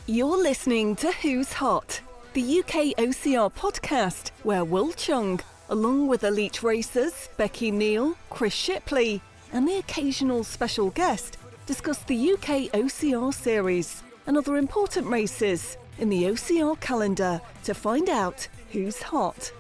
You're listening to Who's Hot, the UKOCR podcast where Wil Chung, along with elite racers Becky, Neal, Chris Shipley, and the occasional special guest, discuss the UKOCR series and other important races in the OCR calendar to find out who's hot.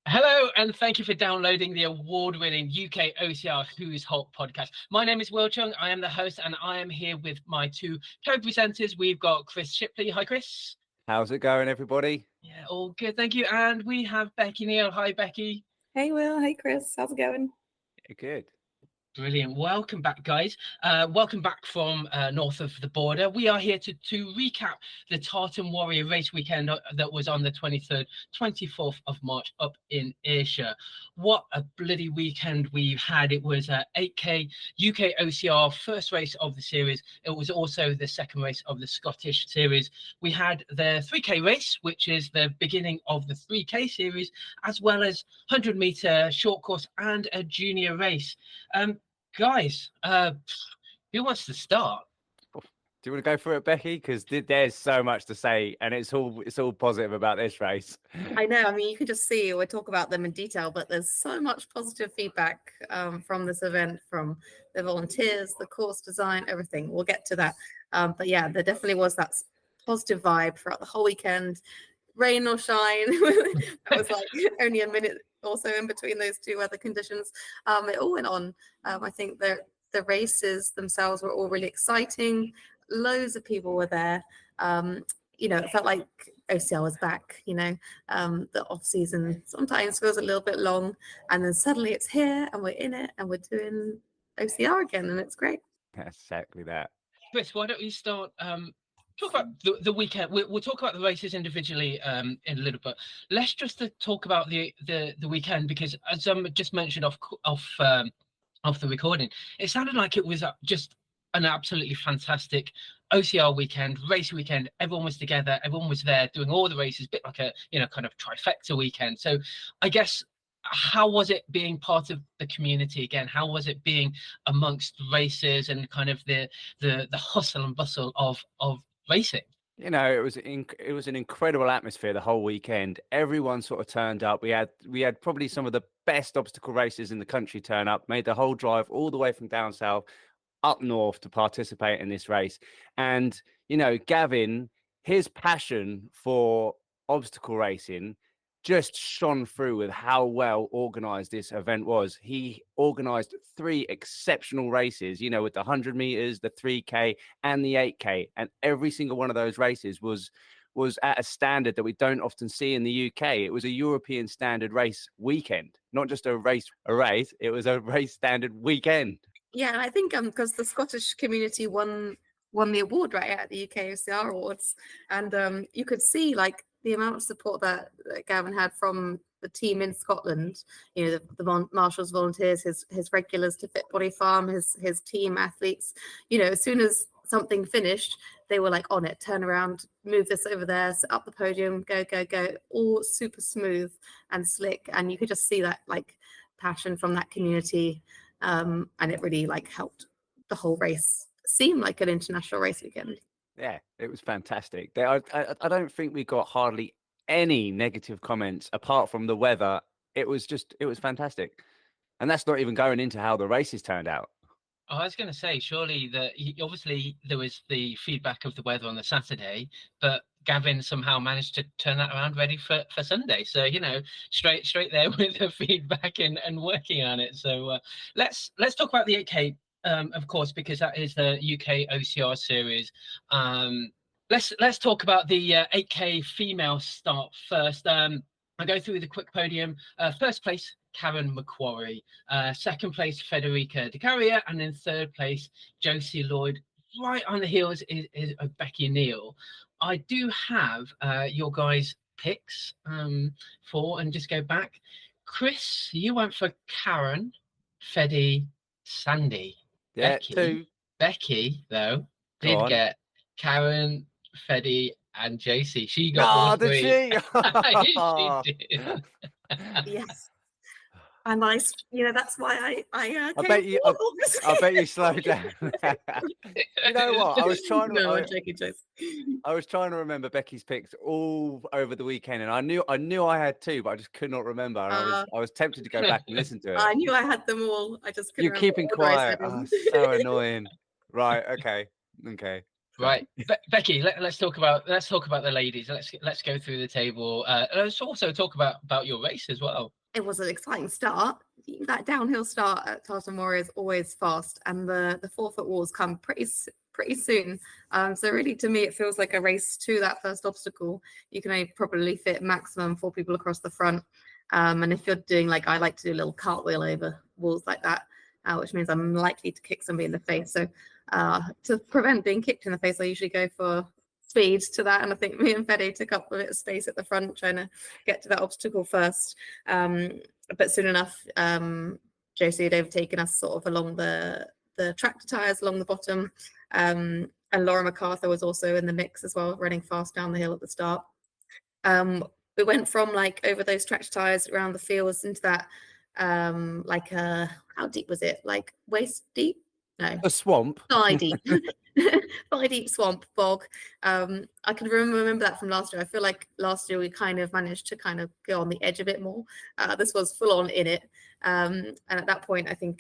Hello, and thank you for downloading the award-winning UK OCR Who's Hot podcast. My name is Wil Chung. I am the host, and I am here with my two co-presenters. We've got Chris Shipley. Hi, Chris. How's it going, everybody? Yeah, all good, thank you. And we have Becky Neal. Hi, Becky. Hey, Will. Hey, Chris. How's it going? Yeah, good. Brilliant. Welcome back, guys. Welcome back from north of the border. We are here to recap the Tartan Warrior race weekend that was on the 23rd, 24th of March up in Ayrshire. What a bloody weekend we've had. It was 8K UK OCR first race of the series. It was also the second race of the Scottish series. We had the 3K race, which is the beginning of the 3K series, as well as 100-meter short course and a junior race. Guys, who wants to start? Do you want to go for it, Becky? Because there's so much to say, and it's all positive about this race. I know. I mean, you can just see we'll talk about them in detail, but there's so much positive feedback from this event, from the volunteers, the course design, everything. We'll get to that. But yeah, there definitely was that positive vibe throughout the whole weekend, rain or shine. That was like only a minute also in between those two weather conditions. It all went on. I think the races themselves were all really exciting. Loads of people were there. It felt like OCR was back. The off season sometimes feels a little bit long, and then suddenly it's here and we're in it and we're doing OCR again, and it's great. Exactly that. Chris, why don't we start talk about the weekend. We'll talk about the races individually in a little bit. Let's just talk about the weekend, because as just mentioned off the recording, it sounded like it was just an absolutely fantastic OCR weekend, race weekend. Everyone was together, everyone was there doing all the races, a bit like a kind of trifecta weekend. So I guess, how was it being part of the community again? How was it being amongst races and kind of the hustle and bustle of racing? It was an incredible atmosphere the whole weekend. Everyone sort of turned up. We had probably some of the best obstacle races in the country turn up, made the whole drive all the way from down south up north to participate in this race. And Gavin, his passion for obstacle racing just shone through with how well organized this event was. He organized 3 exceptional races, with the 100 meters, the 3K and the 8K. And every single one of those races was at a standard that we don't often see in the UK. It was a European standard race weekend, not just a race. It was a race standard weekend. Yeah, and I think because the Scottish community won the award right at the UK OCR Awards, and you could see like the amount of support that Gavin had from the team in Scotland, the marshals, volunteers, his regulars to Fit Body Farm, his team athletes. As soon as something finished, they were like on it, turn around, move this over there, set up the podium, go, all super smooth and slick. And you could just see that like passion from that community. And it really like helped the whole race seem like an international race weekend. Yeah, it was fantastic. I don't think we got hardly any negative comments apart from the weather. It was fantastic. And that's not even going into how the races turned out. I was going to say, surely obviously there was the feedback of the weather on the Saturday, but Gavin somehow managed to turn that around ready for Sunday. So, straight there with the feedback and working on it. So let's talk about the 8K. Of course, because that is the UK OCR series. Let's talk about the 8K female start first. I'll go through the quick podium. First place, Karen McQuarrie. Second place, Federica De Carrier. And in third place, Josie Lloyd. Right on the heels is Becky Neal. I do have your guys' picks for, and just go back. Chris, you went for Karen, Fedi, Sandy. Yeah, Becky, though, did get Karen, Fedi, and JC. She got all did three. she? She did. Yes. And that's why I I came bet you. forward, obviously. I bet you slowed down. You know what? I was trying to. No, I'm joking, Joe. I was trying to remember Becky's picks all over the weekend, and I knew I had two, but I just could not remember. And I was tempted to go back and listen to it. I knew I had them all. I just couldn't You're remember keeping what order I quiet. said Oh, in. so annoying. Right. Okay. Right, Becky. Let's talk about the ladies. Let's go through the table. Let's also talk about your race as well. It was an exciting start. That downhill start at Tartan Warrior is always fast, and the 4-foot walls come pretty soon. So really, to me, it feels like a race to that first obstacle. You can only probably fit maximum 4 people across the front. And if you're doing, like I like to do a little cartwheel over walls like that, which means I'm likely to kick somebody in the face. So to prevent being kicked in the face, I usually go for speed to that. And I think me and Fede took up a bit of space at the front, trying to get to that obstacle first. But soon enough, Josie had overtaken us sort of along the tractor tires along the bottom. And Laura MacArthur was also in the mix as well, running fast down the hill at the start. We went from like over those tractor tires around the fields into that how deep was it? Like waist deep? No. A swamp. Thigh deep. Thigh deep swamp bog. I can remember that from last year. I feel like last year we kind of managed to kind of go on the edge a bit more. This was full on in it. And at that point, I think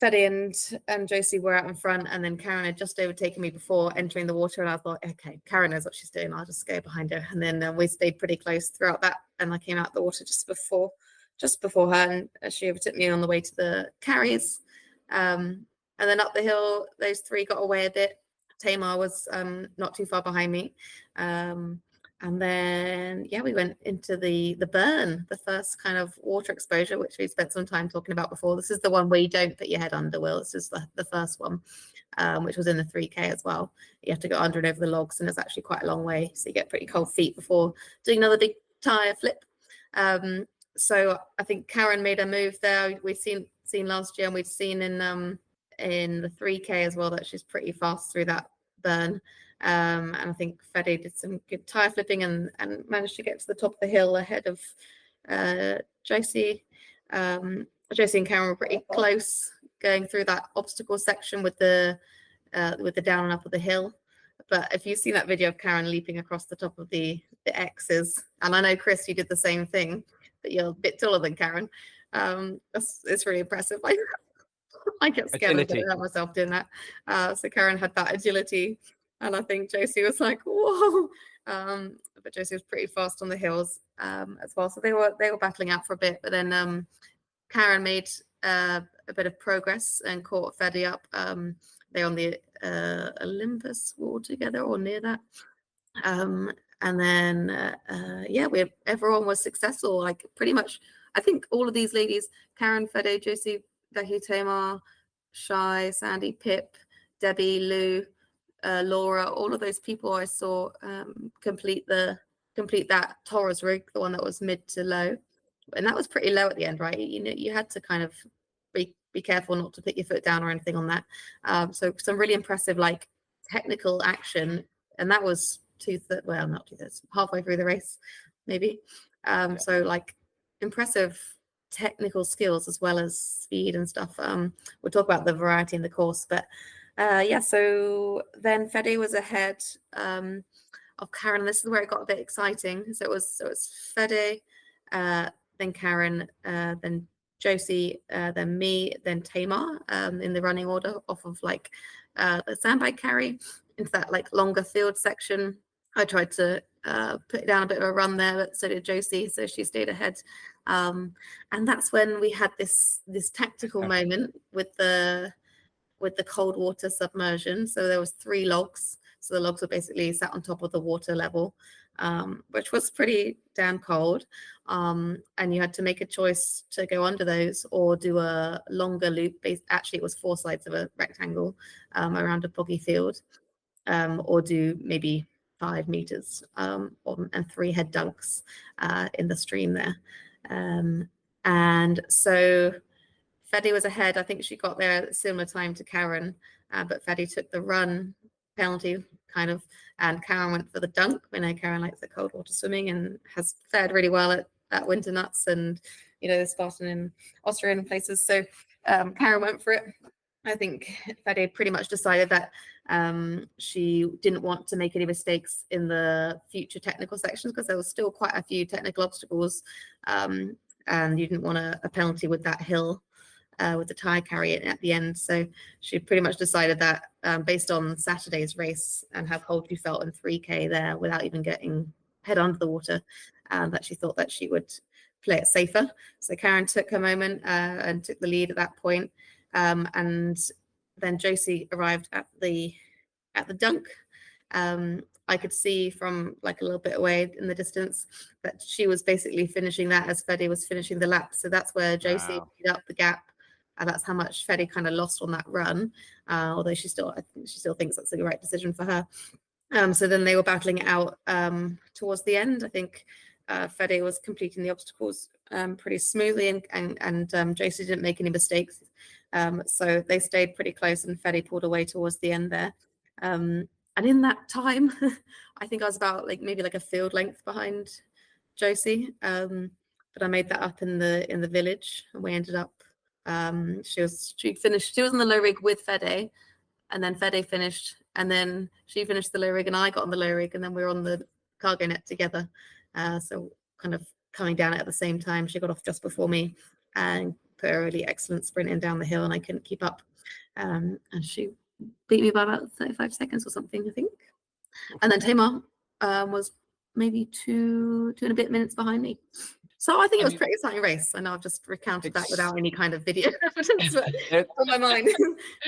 Fede and Josie were out in front, and then Karen had just overtaken me before entering the water, and I thought, okay, Karen knows what she's doing. I'll just go behind her. And then we stayed pretty close throughout that, and I came out the water just before her, and she overtook me on the way to the carries. And then up the hill, those 3 got away a bit. Tamar was not too far behind me. And then, we went into the burn, the first kind of water exposure, which we spent some time talking about before. This is the one where you don't put your head under, Will. This is the first one, which was in the 3K as well. You have to go under and over the logs, and it's actually quite a long way. So you get pretty cold feet before doing another big tire flip. So I think Karen made a move there. We've seen last year, and we've seen in the 3K as well that she's pretty fast through that burn. And I think Fede did some good tire flipping and managed to get to the top of the hill ahead of Josie. Josie and Karen were pretty close going through that obstacle section with the down and up of the hill. But if you've seen that video of Karen leaping across the top of the X's, and I know Chris, you did the same thing, but you're a bit taller than Karen. It's really impressive. I get scared of myself doing that. So Karen had that agility, and I think Josie was like, whoa. But Josie was pretty fast on the hills as well. So they were battling out for a bit, but then Karen made a bit of progress and caught Fede up. They're on the Olympus wall together or near that. And then everyone was successful. Like pretty much, I think all of these ladies, Karen, Fede, Josie, Becky, Tamar, Shy, Sandy, Pip, Debbie, Lou, Laura, all of those people I saw complete that Taurus rig, the one that was mid to low, and that was pretty low at the end, right? You had to kind of be careful not to put your foot down or anything on that. So some really impressive like technical action, and that was not 2/3, halfway through the race, maybe. So like impressive technical skills as well as speed and stuff. We'll talk about the variety in the course, but so then Fede was ahead of Karen. This is where it got a bit exciting. So it was Fede, then Karen, then Josie, then me, then Tamar, in the running order off of like the sandbag carry into that like longer field section. I tried to put down a bit of a run there, but so did Josie, so she stayed ahead. And that's when we had this tactical moment with the cold water submersion. So there was 3 logs. So the logs were basically sat on top of the water level, which was pretty damn cold. And you had to make a choice to go under those or do a longer loop. Actually, it was 4 sides of a rectangle around a boggy field, or do maybe 5 meters and 3 head dunks in the stream there. And so Fede was ahead. I think she got there at a similar time to Karen, but Fede took the run penalty kind of, and Karen went for the dunk. We know Karen likes the cold water swimming and has fared really well at Winter Nuts, and the Spartan and Austrian places. So Karen went for it. I think Fede pretty much decided that she didn't want to make any mistakes in the future technical sections because there was still quite a few technical obstacles, and you didn't want a penalty with that hill with the tire carry at the end. So she pretty much decided that based on Saturday's race and how cold she felt in 3K there without even getting head under the water, that she thought that she would play it safer. So Karen took her moment and took the lead at that point. And then Josie arrived at the dunk. I could see from like a little bit away in the distance that she was basically finishing that as Fede was finishing the lap. So that's where Josie made up the gap. And that's how much Fede kind of lost on that run. Although I think she still thinks that's the right decision for her. So then they were battling it out towards the end. I think Fede was completing the obstacles pretty smoothly, and Josie didn't make any mistakes. So they stayed pretty close, and Fede pulled away towards the end there. And in that time, I think I was about maybe a field length behind Josie. But I made that up in the village, and we ended up. She was in the low rig with Fede, and then Fede finished, and then she finished the low rig, and I got on the low rig, and then we were on the cargo net together. So kind of coming down at the same time. She got off just before me and put a really excellent sprint in down the hill, and I couldn't keep up. And she beat me by about 35 seconds or something, I think. And then Tamar was maybe two and a bit minutes behind me. So I think it was a pretty exciting race. I know I've just recounted that without any kind of video evidence on my mind.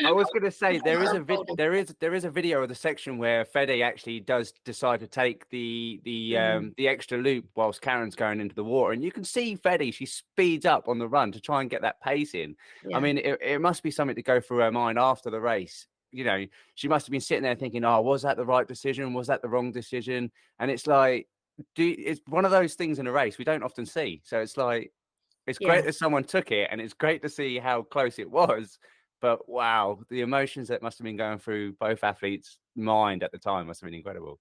I was going to say there is a video of the section where Fede actually does decide to take the extra loop whilst Karen's going into the water, and you can see Fede, she speeds up on the run to try and get that pace in. Yeah. I mean, it must be something to go through her mind after the race. She must have been sitting there thinking, "Oh, was that the right decision? Was that the wrong decision?" And it's like, it's one of those things in a race we don't often see. So it's like, it's great that someone took it, and it's great to see how close it was. But wow, the emotions that must have been going through both athletes' mind at the time must have been incredible.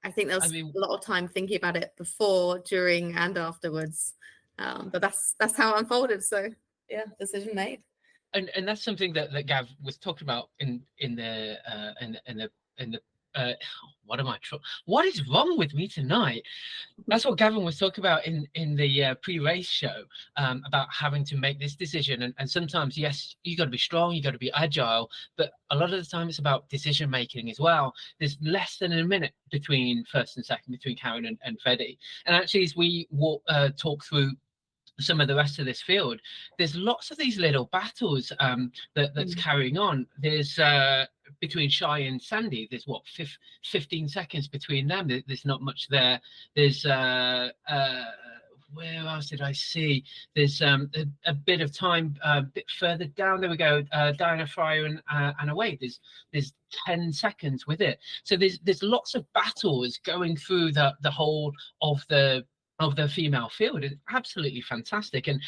I think there was a lot of time thinking about it before, during, and afterwards. But that's how it unfolded. So yeah, decision made. And that's something that Gav was talking about in the what is wrong with me tonight? That's what Gavin was talking about in the pre-race show, about having to make this decision. And sometimes, yes, you got to be strong, you got to be agile, but a lot of the time it's about decision making as well. There's less than a minute between first and second, between Karen and Fede. And actually, as we talk through some of the rest of this field, there's lots of these little battles that's carrying on. There's between Shy and Sandy, there's 15 seconds between them. There's not much there. There's where else did I see? There's a bit of time a bit further down. There we go. Diana Fryer and Anna Wade. There's 10 seconds with it. So there's lots of battles going through the whole of the female field. Is absolutely fantastic. And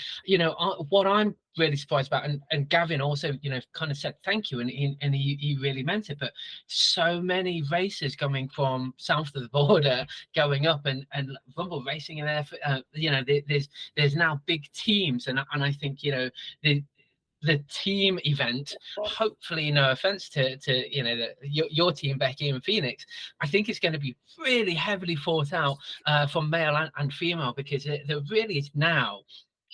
what I'm really surprised about, and Gavin also kind of said thank you, and he really meant it, but so many races coming from south of the border going up, and Rumble racing in there, there's now big teams, and I think the team event, hopefully, no offense to your team, Becky and Phoenix, I think it's going to be really heavily fought out from male and female, because there really is now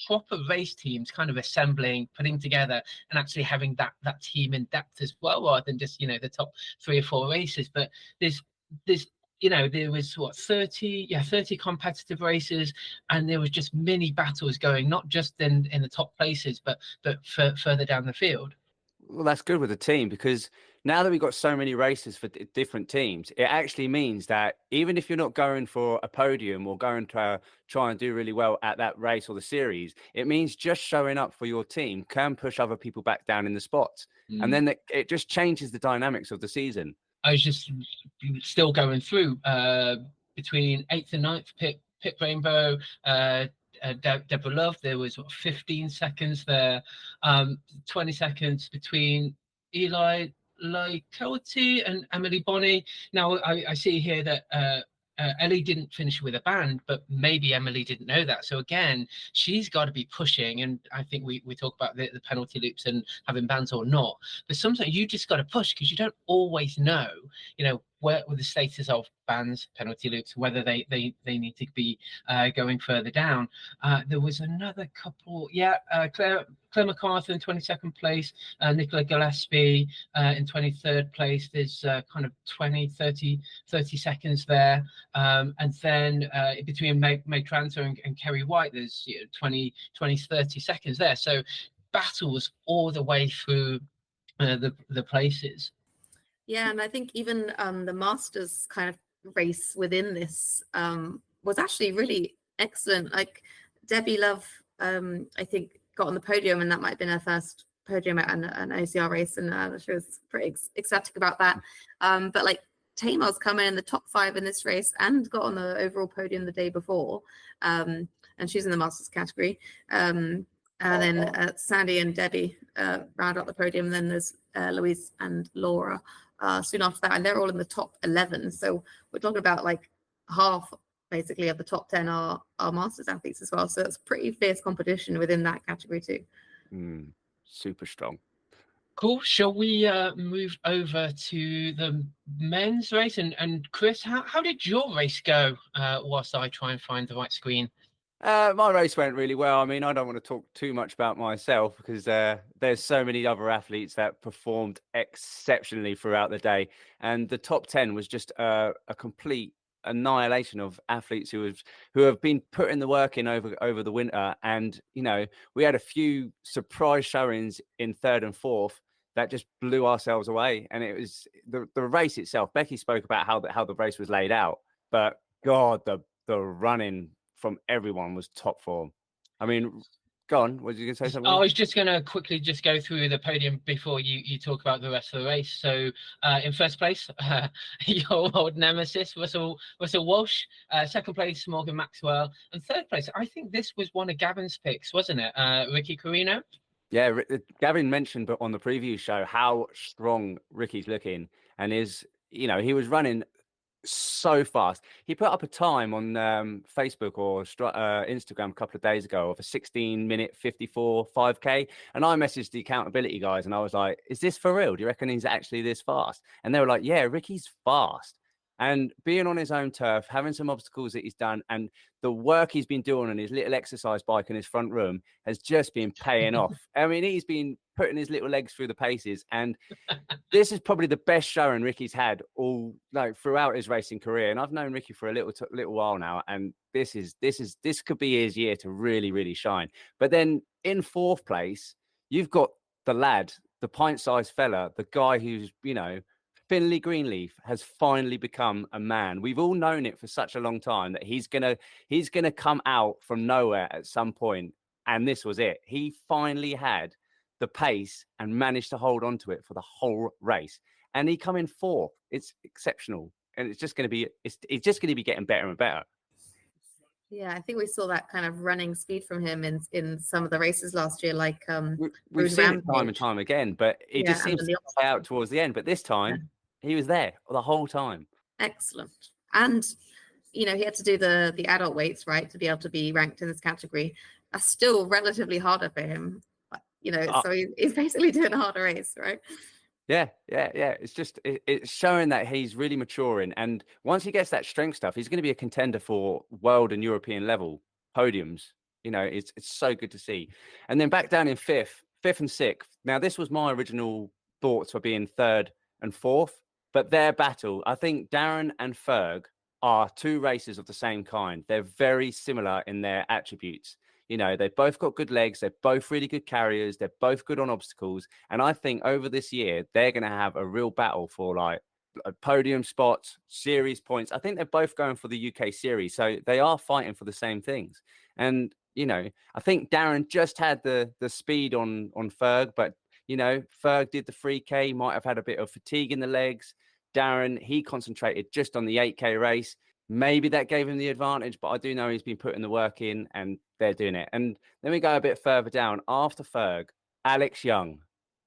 proper race teams kind of assembling, putting together, and actually having that team in depth as well, rather than just the top 3 or 4 races. But there's there was 30 competitive races, and there was just mini battles going, not just in the top places, but further down the field. Well, that's good with the team, because now that we've got so many races for different teams, it actually means that even if you're not going for a podium or going to try and do really well at that race or the series, it means just showing up for your team can push other people back down in the spots. And then it just changes the dynamics of the season. I was just still going through between 8th and 9th Pit Rainbow, Deborah Love. There was 15 seconds there, 20 seconds between Eli Lycote and Emily Bonney. Now I see here that Ellie didn't finish with a band, but maybe Emily didn't know that. So again, she's got to be pushing. And I think we talk about the penalty loops and having bands or not, but sometimes you just got to push because you don't always know, where the status of bands, penalty loops, whether they need to be going further down. There was another couple, Claire MacArthur in 22nd place, Nicola Gillespie in 23rd place. There's kind of 30 seconds there. And then between Meg Tranter and Kerry White, there's 20, 30 seconds there. So battles all the way through the places. Yeah, and I think even the Masters kind of race within this was actually really excellent. Like Debbie Love, I think, got on the podium, and that might have been her first podium at an OCR race, and she was pretty ecstatic about that. But like Tamar's come in the top 5 in this race and got on the overall podium the day before, and she's in the Masters category. And then Sandy and Debbie round out the podium. Then there's Louise and Laura soon after that, and they're all in the top 11. So we're talking about like half basically of the top 10 are Masters athletes as well. So it's pretty fierce competition within that category too. Super strong. Cool. Shall we move over to the men's race? And Chris, how did your race go whilst I try and find the right screen? My race went really well. I mean, I don't want to talk too much about myself because there's so many other athletes that performed exceptionally throughout the day. And the top 10 was just a complete annihilation of athletes who have been putting the work in over the winter. And, we had a few surprise showings in 3rd and 4th that just blew ourselves away. And it was the race itself. Becky spoke about how the race was laid out, but God, the running from everyone was top form. I mean, go on. Was you going to say something? I was just going to quickly just go through the podium before you talk about the rest of the race. So in first place, your old nemesis, Russell Walsh. Second place, Morgan Maxwell. And third place, I think this was one of Gavin's picks, wasn't it? Ricky Carino. Yeah, Gavin mentioned but on the preview show how strong Ricky's looking, and he was running so fast. He put up a time on Facebook or Instagram a couple of days ago of a 16-minute 54 5K, and I messaged the accountability guys and I was like, is this for real? Do you reckon he's actually this fast? And they were like, yeah, Ricky's fast. And being on his own turf, having some obstacles that he's done, and the work he's been doing on his little exercise bike in his front room has just been paying off. I mean, he's been putting his little legs through the paces, and this is probably the best showing Ricky's had throughout his racing career. And I've known Ricky for a little while now, and this could be his year to really, really shine. But then in 4th place, you've got the lad, the pint-sized fella, the guy who's Finley Greenleaf has finally become a man. We've all known it for such a long time that he's gonna come out from nowhere at some point, and this was it. He finally had the pace and managed to hold on to it for the whole race, and he come in 4th. It's exceptional, and it's just going to be getting better and better. Yeah, I think we saw that kind of running speed from him in some of the races last year, like we've seen it time and time again, but it just seems to play out towards the end. But this time, he was there the whole time. Excellent. And he had to do the adult weights, right, to be able to be ranked in this category. That's still relatively harder for him, so he's basically doing a harder race, right? Yeah. It's just it's showing that he's really maturing, and once he gets that strength stuff, he's going to be a contender for world and European level podiums. It's so good to see. And then back down in 5th and 6th. Now, this was my original thoughts for being 3rd and 4th, but their battle, I think Darren and Ferg are 2 racers of the same kind. They're very similar in their attributes. They've both got good legs. They're both really good carriers. They're both good on obstacles. And I think over this year, they're going to have a real battle for a podium spots, series points. I think they're both going for the UK series. So they are fighting for the same things. And, I think Darren just had the speed on Ferg, but, Ferg did the 3K, might have had a bit of fatigue in the legs. Darren, he concentrated just on the 8K race. Maybe that gave him the advantage, but I do know he's been putting the work in, and they're doing it. And then we go a bit further down. After Ferg, Alex Young.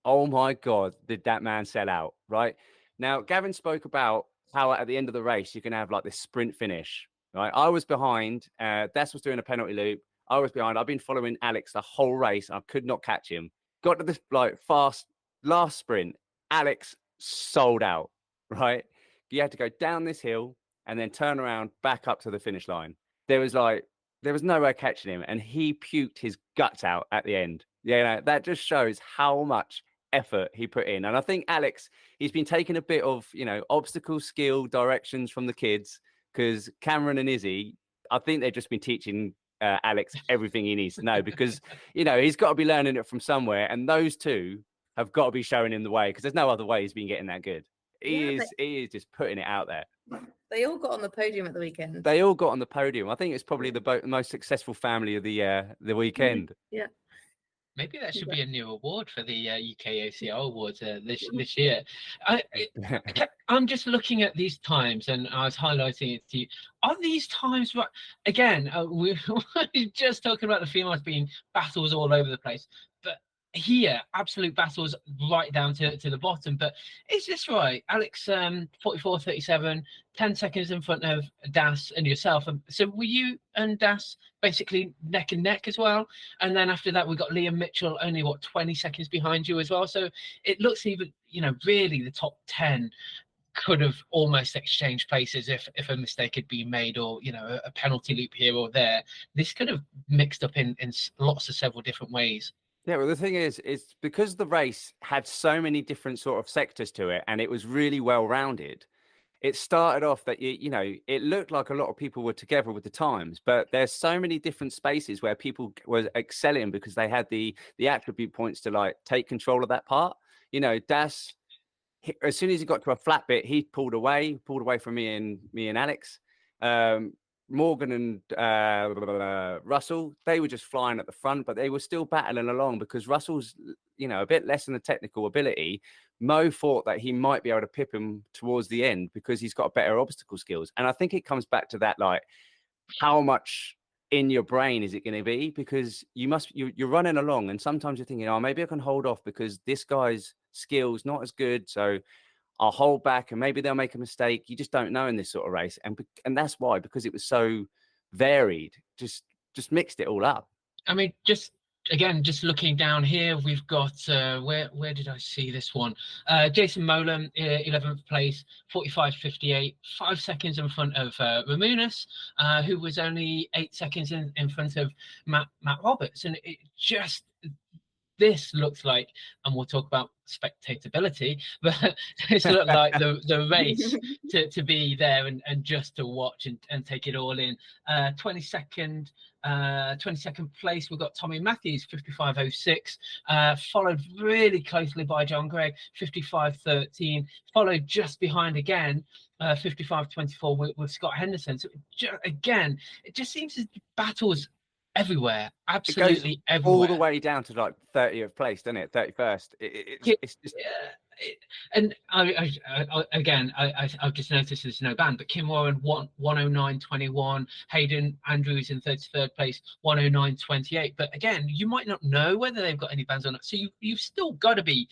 Oh my God, did that man sell out, right? Now, Gavin spoke about how at the end of the race you can have like this sprint finish, right? I was behind. Des was doing a penalty loop. I was behind. I've been following Alex the whole race. I could not catch him. Got to this like fast last sprint. Alex sold out, right? You had to go down this hill and then turn around back up to the finish line. There was no way catching him, and he puked his guts out at the end. Yeah, that just shows how much effort he put in. And I think Alex, he's been taking a bit of, obstacle skill directions from the kids, because Cameron and Izzy, I think they've just been teaching Alex everything he needs to know, because, he's got to be learning it from somewhere. And those two have got to be showing him the way, because there's no other way he's been getting that good. He is just putting it out there. They all got on the podium at the weekend. They all got on the podium. I think it's probably the most successful family of the weekend. Yeah. Maybe that should be a new award for the UKOCR awards this year. I'm just looking at these times, and I was highlighting it to you. Are these times right? Again, we're just talking about the females being battles all over the place, but here, absolute battles right down to the bottom. But is this right? Alex, 44.37, 10 seconds in front of Das and yourself. So were you and Das basically neck and neck as well? And then after that, we got Liam Mitchell only, 20 seconds behind you as well. So it looks even, really the top 10 could have almost exchanged places if a mistake had been made, or a penalty loop here or there. This could have mixed up in lots of several different ways. Yeah, well, the thing is, it's because the race had so many different sort of sectors to it, and it was really well rounded. It started off that it looked like a lot of people were together with the times, but there's so many different spaces where people were excelling because they had the attribute points to like take control of that part. Das, as soon as he got to a flat bit, he pulled away from me and Alex. Morgan and Russell, they were just flying at the front, but they were still battling along because Russell's, a bit less than the technical ability. Mo thought that he might be able to pip him towards the end because he's got better obstacle skills. And I think it comes back to that, like, how much in your brain is it going to be? Because you're running along, and sometimes you're thinking, oh, maybe I can hold off because this guy's skills not as good, so I'll hold back, and maybe they'll make a mistake. You just don't know in this sort of race, and that's why, because it was so varied, just mixed it all up. I mean, just looking down here, we've got where did I see this one? Jason Molan, 11th place, 45.58, 5 seconds in front of Ramunas, who was only 8 seconds in front of Matt Roberts, and it just. This looks like, and we'll talk about spectatability, but this looked like the race to be there and just to watch and take it all in. 22nd place, we've got Tommy Matthews, 55.06, followed really closely by John Gregg, 55.13, followed just behind again, 55.24 with Scott Henderson. So again, it just seems as battles everywhere, absolutely everywhere, all the way down to like 30th place, doesn't it? 31st. It's just. And I've just noticed there's no band, but Kim Warren 109.21, Hayden Andrews in 33rd place 109.28. But again, you might not know whether they've got any bands or not, so you've still got to be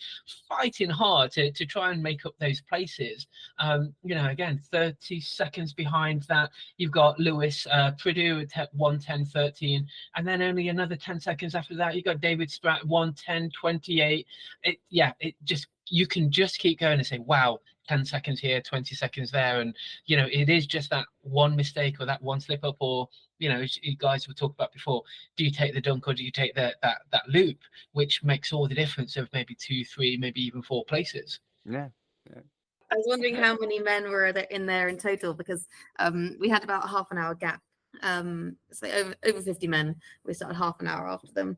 fighting hard to try and make up those places. Again, 30 seconds behind that, you've got Lewis Purdue at 110.13, and then only another 10 seconds after that, you've got David Spratt 110.28. You can just keep going and say, wow, 10 seconds here, 20 seconds there. And, it is just that one mistake or that one slip up, or, as you guys were talking about before, do you take the dunk or do you take that loop, which makes all the difference of maybe 2, 3, maybe even 4 places. Yeah. I was wondering how many men were in there in total, because we had about a half an hour gap. So over 50 men. We started half an hour after them.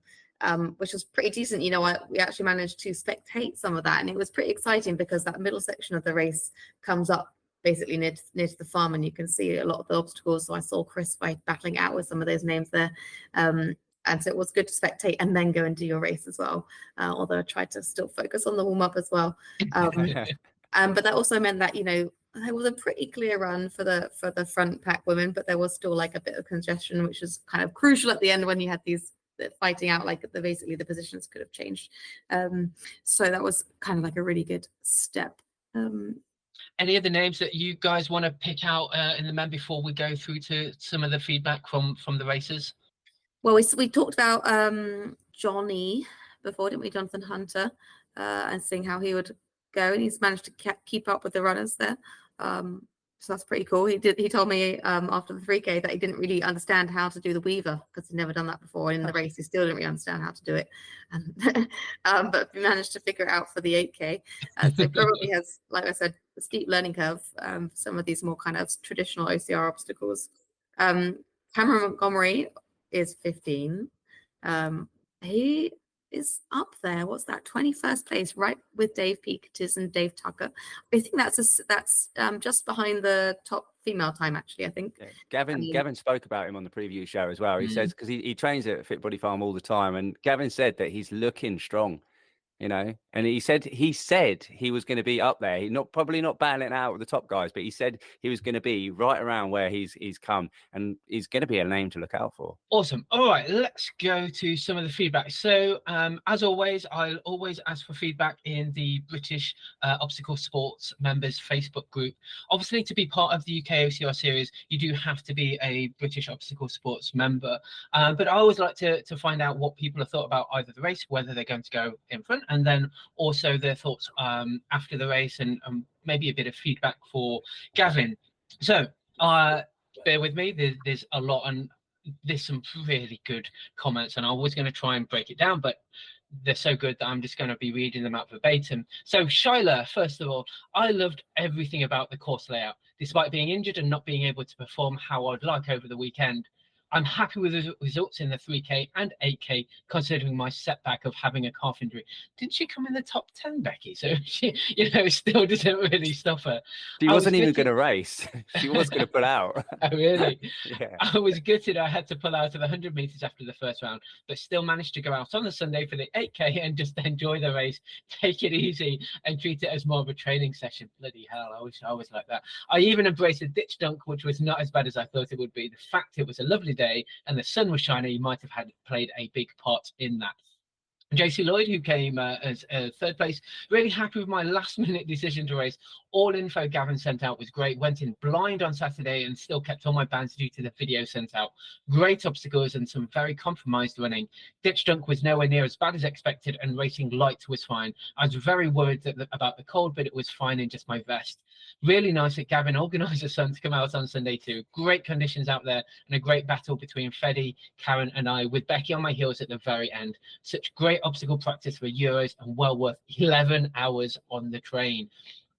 Which was pretty decent. We actually managed to spectate some of that, and it was pretty exciting because that middle section of the race comes up basically near to the farm, and you can see a lot of the obstacles. So I saw Chris battling out with some of those names there, and so it was good to spectate and then go and do your race as well. Although I tried to still focus on the warm up as well. But that also meant that there was a pretty clear run for the front pack women, but there was still like a bit of congestion, which was kind of crucial at the end when you had these fighting out, like basically the positions could have changed. So that was kind of like a really good step. Any other names that you guys want to pick out in the men before we go through to some of the feedback from the racers? Well, we talked about Johnny before, didn't we? Jonathan Hunter, and seeing how he would go, and he's managed to keep up with the runners there. So that's pretty cool. He told me after the 3K that he didn't really understand how to do the weaver because he'd never done that before. And in the race, he still didn't really understand how to do it. And, but he managed to figure it out for the 8K. So probably has, like I said, a steep learning curve for some of these more kind of traditional OCR obstacles. Cameron Montgomery is 15. He is up there. What's that? 21st place, right with Dave Peacotis and Dave Tucker. I think that's just behind the top female time, actually. I think. Yeah. Gavin spoke about him on the preview show as well. He says because he trains at Fit Body Farm all the time, and Gavin said that he's looking strong. You know, and he said he was going to be up there. He probably not battling out with the top guys, but he said he was going to be right around where he's come, and he's going to be a name to look out for. Awesome. All right, let's go to some of the feedback. So as always, I'll always ask for feedback in the British Obstacle Sports members Facebook group. Obviously, to be part of the UK OCR series, you do have to be a British Obstacle Sports member. But I always like to find out what people have thought about either the race, whether they're going to go in front, and then also their thoughts after the race, and maybe a bit of feedback for Gavin. So bear with me, there's a lot, and there's some really good comments, and I was going to try and break it down, but they're so good that I'm just going to be reading them out verbatim. So Shyla, first of all, I loved everything about the course layout. Despite being injured and not being able to perform how I'd like over the weekend, I'm happy with the results in the 3K and 8K, considering my setback of having a calf injury. Didn't she come in the top 10, Becky? So she, still doesn't really stop her. She wasn't even going to race. She was going to pull out. Oh, really? Yeah. I was gutted I had to pull out of the 100 meters after the first round, but still managed to go out on the Sunday for the 8K and just enjoy the race, take it easy, and treat it as more of a training session. Bloody hell, I wish I was like that. I even embraced a ditch dunk, which was not as bad as I thought it would be. The fact it was a lovely day and the sun was shining might have played a big part in that. JC Lloyd, who came as third place, really happy with my last minute decision to race. All info Gavin sent out was great. Went in blind on Saturday and still kept all my bands due to the video sent out. Great obstacles and some very compromised running. Ditch dunk was nowhere near as bad as expected, and racing light was fine. I was very worried about the cold, but it was fine in just my vest. Really nice that Gavin organised the sun to come out on Sunday too. Great conditions out there, and a great battle between Freddy, Karen and I, with Becky on my heels at the very end. Such great obstacle practice for Euros, and well worth 11 hours on the train.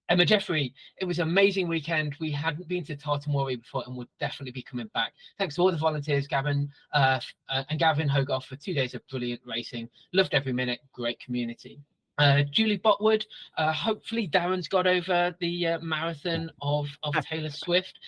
Emma Jeffrey, it was an amazing weekend. We hadn't been to Tartan before and would definitely be coming back. Thanks to all the volunteers, Gavin and Gavin Hogarth, for 2 days of brilliant racing. Loved every minute. Great community. Julie Botwood, hopefully Darren's got over the marathon of Taylor Swift.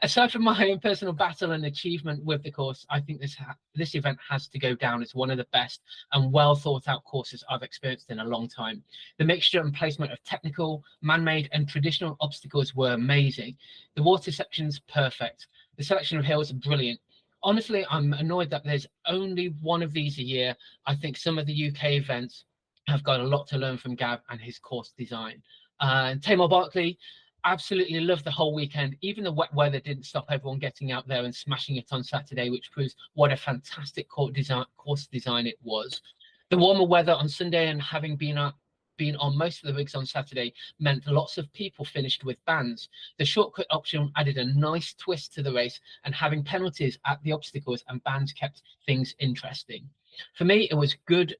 Aside from my own personal battle and achievement with the course, I think this event has to go down as one of the best and well thought out courses I've experienced in a long time. The mixture and placement of technical, man-made and traditional obstacles were amazing. The water section's perfect. The selection of hills brilliant. Honestly, I'm annoyed that there's only one of these a year. I think some of the UK events have got a lot to learn from Gav and his course design. Tamar Barkley, absolutely loved the whole weekend. Even the wet weather didn't stop everyone getting out there and smashing it on Saturday, which proves what a fantastic course design it was. The warmer weather on Sunday and having been on most of the rigs on Saturday meant lots of people finished with bands. The shortcut option added a nice twist to the race, and having penalties at the obstacles and bands kept things interesting. For me, it was good.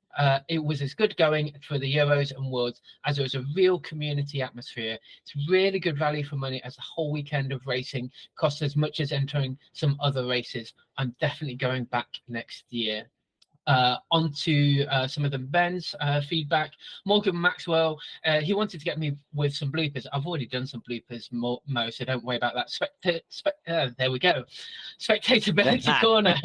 It was as good going for the Euros and Worlds as it was a real community atmosphere. It's really good value for money, as the whole weekend of racing costs as much as entering some other races. I'm definitely going back next year. On to some of the men's feedback. Morgan Maxwell, he wanted to get me with some bloopers. I've already done some bloopers, Mo, so don't worry about that. There we go. Spectatability corner.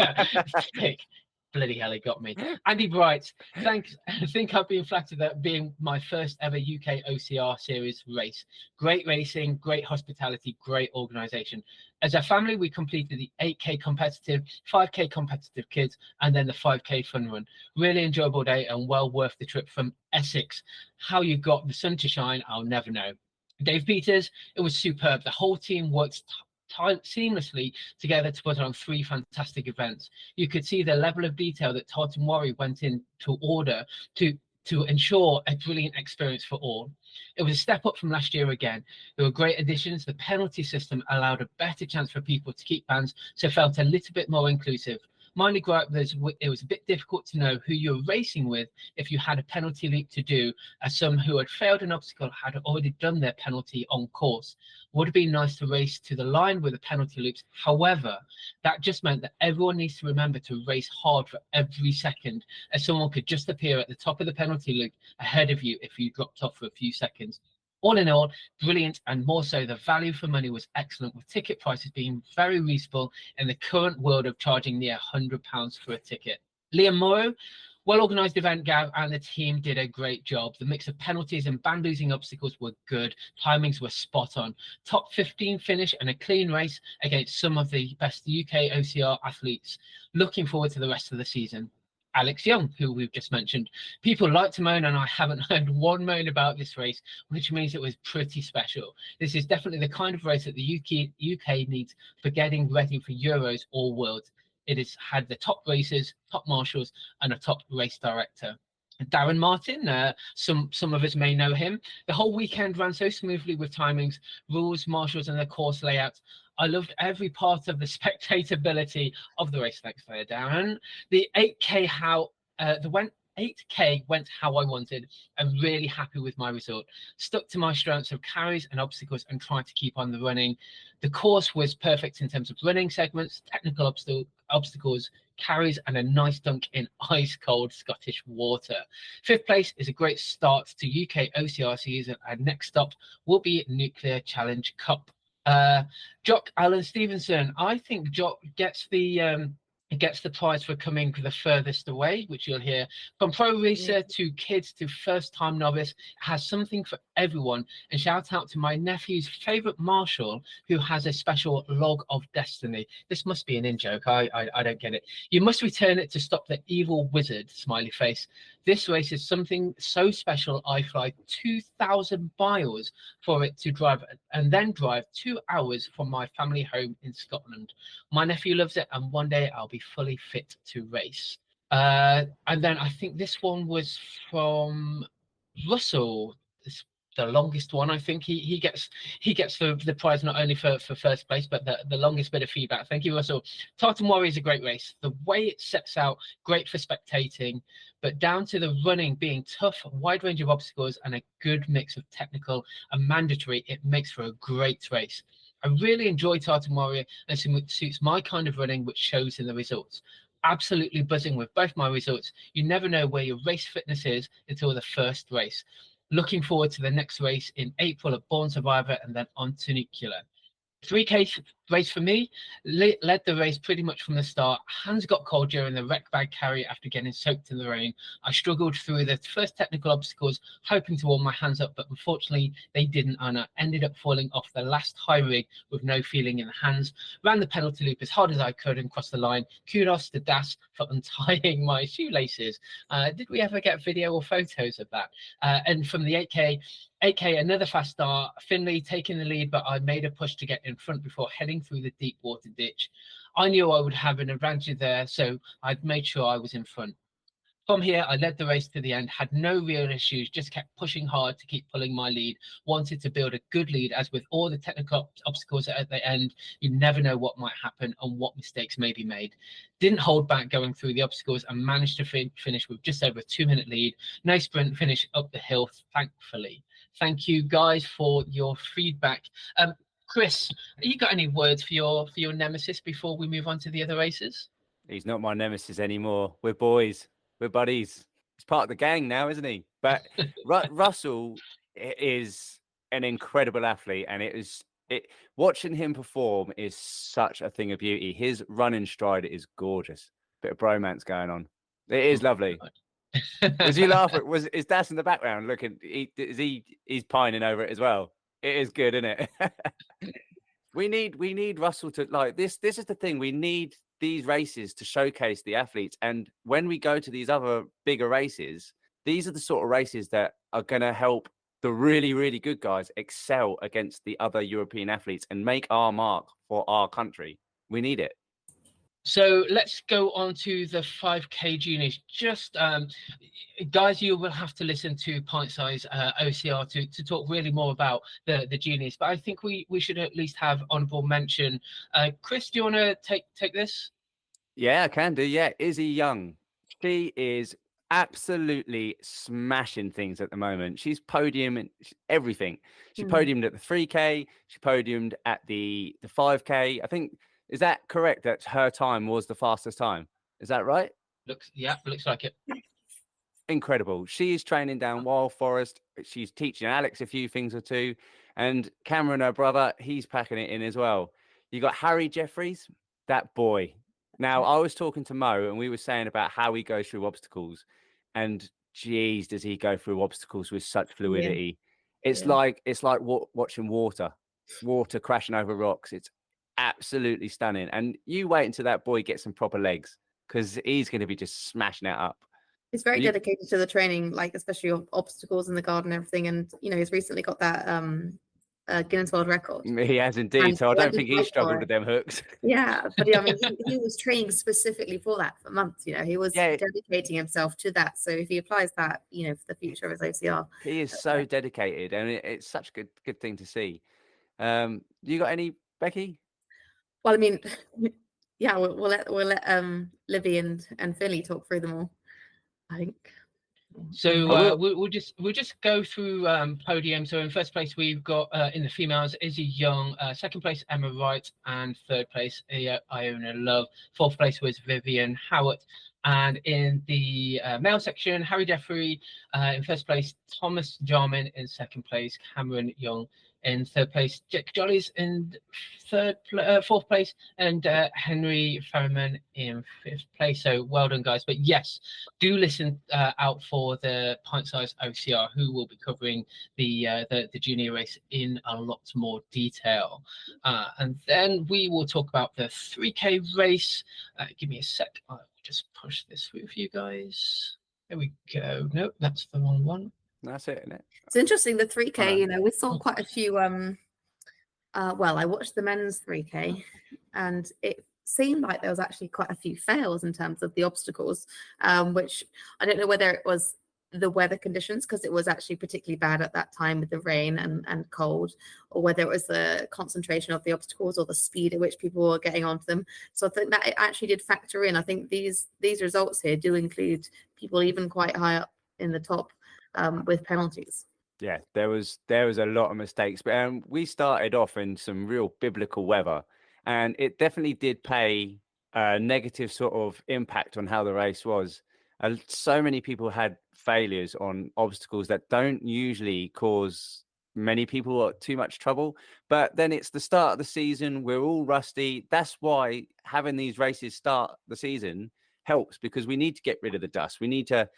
Bloody hell, it got me. Andy Bright, thanks. I think I've been flattered that being my first ever UK OCR series race. Great racing, great hospitality, great organisation. As a family, we completed the 8K competitive, 5K competitive kids, and then the 5K fun run. Really enjoyable day and well worth the trip from Essex. How you got the sun to shine, I'll never know. Dave Peters, it was superb. The whole team worked seamlessly together to put on 3 fantastic events. You could see the level of detail that Tartan Warrior went in to order to ensure a brilliant experience for all. It was a step up from last year again. There were great additions. The penalty system allowed a better chance for people to keep bans, so it felt a little bit more inclusive. My only gripe was it was a bit difficult to know who you were racing with if you had a penalty loop to do, as some who had failed an obstacle had already done their penalty on course. Would have been nice to race to the line with the penalty loops. However, that just meant that everyone needs to remember to race hard for every second, as someone could just appear at the top of the penalty loop ahead of you if you dropped off for a few seconds. All in all, brilliant, and more so, the value for money was excellent, with ticket prices being very reasonable in the current world of charging near £100 for a ticket. Liam Morrow, well-organised event, Gav, and the team did a great job. The mix of penalties and band-losing obstacles were good. Timings were spot on. Top 15 finish and a clean race against some of the best UK OCR athletes. Looking forward to the rest of the season. Alex Young, who we've just mentioned. People like to moan, and I haven't heard one moan about this race, which means it was pretty special. This is definitely the kind of race that the UK needs for getting ready for Euros or Worlds. It has had the top racers, top marshals, and a top race director. Darren Martin, some of us may know him. The whole weekend ran so smoothly with timings, rules, marshals, and the course layout. I loved every part of the spectatability of the race. Thanks there, Darren. The 8K the 8K went how I wanted. I'm really happy with my result. Stuck to my strengths of carries and obstacles and tried to keep on the running. The course was perfect in terms of running segments, technical obstacles, carries, and a nice dunk in ice cold Scottish water. 5th place is a great start to UK OCR season, and next stop will be Nuclear Challenge Cup. Jock Alan Stevenson, I think Jock gets the prize for coming the furthest away, which you'll hear. From pro racer to kids to first-time novice, has something for everyone. And shout out to my nephew's favourite marshal, who has a special log of destiny. This must be an in-joke. I don't get it. You must return it to stop the evil wizard, smiley face. This race is something so special, I fly 2,000 miles for it to drive, and then drive 2 hours from my family home in Scotland. My nephew loves it, and one day I'll be fully fit to race. And then I think this one was from Russell, the longest one. I think he gets the prize not only for first place, but the longest bit of feedback. Thank you, Russell. Tartan Warrior is a great race. The way it sets out, great for spectating, but down to the running being tough, a wide range of obstacles, and a good mix of technical and mandatory, it makes for a great race. I really enjoy Tartan Warrior, and it suits my kind of running, which shows in the results. Absolutely buzzing with both my results. You never know where your race fitness is until the first race. Looking forward to the next race in April at Born Survivor, and then on to Nuclear. 3K race for me, led the race pretty much from the start. Hands got cold during the wreck bag carry after getting soaked in the rain. I struggled through the first technical obstacles, hoping to warm my hands up, but unfortunately they didn't, and I ended up falling off the last high rig with no feeling in the hands. Ran the penalty loop as hard as I could and crossed the line. Kudos to Das for untying my shoelaces. Did we ever get video or photos of that? And from the 8K, another fast start. Finley taking the lead, but I made a push to get in front before heading through the deep water ditch. I knew I would have an advantage there, so I'd made sure I was in front. From here, I led the race to the end, had no real issues, just kept pushing hard to keep pulling my lead. Wanted to build a good lead, as with all the technical obstacles at the end, you never know what might happen and what mistakes may be made. Didn't hold back going through the obstacles and managed to finish with just over a 2-minute lead. No sprint finish up the hill, thankfully. Thank you guys for your feedback. Chris, you got any words for your nemesis before we move on to the other races? He's not my nemesis anymore. We're boys. We're buddies. He's part of the gang now, isn't he? But Russell is an incredible athlete, and watching him perform is such a thing of beauty. His running stride is gorgeous. Bit of bromance going on. It is lovely. Was you laughing? Is Das in the background looking? He's pining over it as well. It is good, isn't it? We need Russell to like this. This is the thing. We need these races to showcase the athletes. And when we go to these other bigger races, these are the sort of races that are going to help the really, really good guys excel against the other European athletes and make our mark for our country. We need it. So let's go on to the 5K juniors. Just guys, you will have to listen to Pint Size OCR to talk really more about the juniors. But I think we should at least have honourable mention. Chris, do you want to take this? Yeah, I can do. Yeah, Izzy Young. She is absolutely smashing things at the moment. She's podium everything. She podiumed at the 3K. She podiumed at the 5K. I think, is that correct that her time was the fastest time? Is that right? Looks like it. Incredible. She is training down Wild Forest. She's teaching Alex a few things or two. And Cameron, her brother, he's packing it in as well. You got Harry Jeffries, that boy. Now, I was talking to Mo and we were saying about how he goes through obstacles. And geez, does he go through obstacles with such fluidity. It's like watching water crashing over rocks. It's absolutely stunning. And you wait until that boy gets some proper legs, because he's going to be just smashing it up. He's very dedicated to the training, like especially obstacles in the garden and everything. And he's recently got that Guinness World Record. He has indeed. And so I don't think he struggled with them hooks. Yeah, but I mean, he was training specifically for that for months. He was dedicating himself to that. So if he applies that, for the future of his OCR, he is so dedicated, and it's such a good thing to see. You got any, Becky? Well, I mean, yeah, we'll let Libby and Philly talk through them all, I think. So we'll just go through podium. So in first place we've got in the females Izzy Young, second place Emma Wright, and third place Iona Love. Fourth place was Vivian Howard, and in the male section Harry Jeffrey in first place, Thomas Jarman in second place, Cameron Young in third place, Jack Jollies in fourth place, and Henry Ferriman in fifth place. So well done, guys. But yes, do listen out for the Pint Size OCR, who will be covering the junior race in a lot more detail. And then we will talk about the 3K race. Give me a sec. I'll just push this through for you guys. There we go. Nope, that's the wrong one. That's it, isn't it? It's interesting, the 3K, we saw quite a few, well, I watched the men's 3K and it seemed like there was actually quite a few fails in terms of the obstacles, which I don't know whether it was the weather conditions, because it was actually particularly bad at that time with the rain and cold, or whether it was the concentration of the obstacles or the speed at which people were getting onto them. So I think that it actually did factor in. I think these results here do include people even quite high up in the top with penalties. Yeah, there was a lot of mistakes, but we started off in some real biblical weather, and it definitely did pay a negative sort of impact on how the race was. So many people had failures on obstacles that don't usually cause many people too much trouble, but then it's the start of the season. We're all rusty. That's why having these races start the season helps, because we need to get rid of the dust. We need to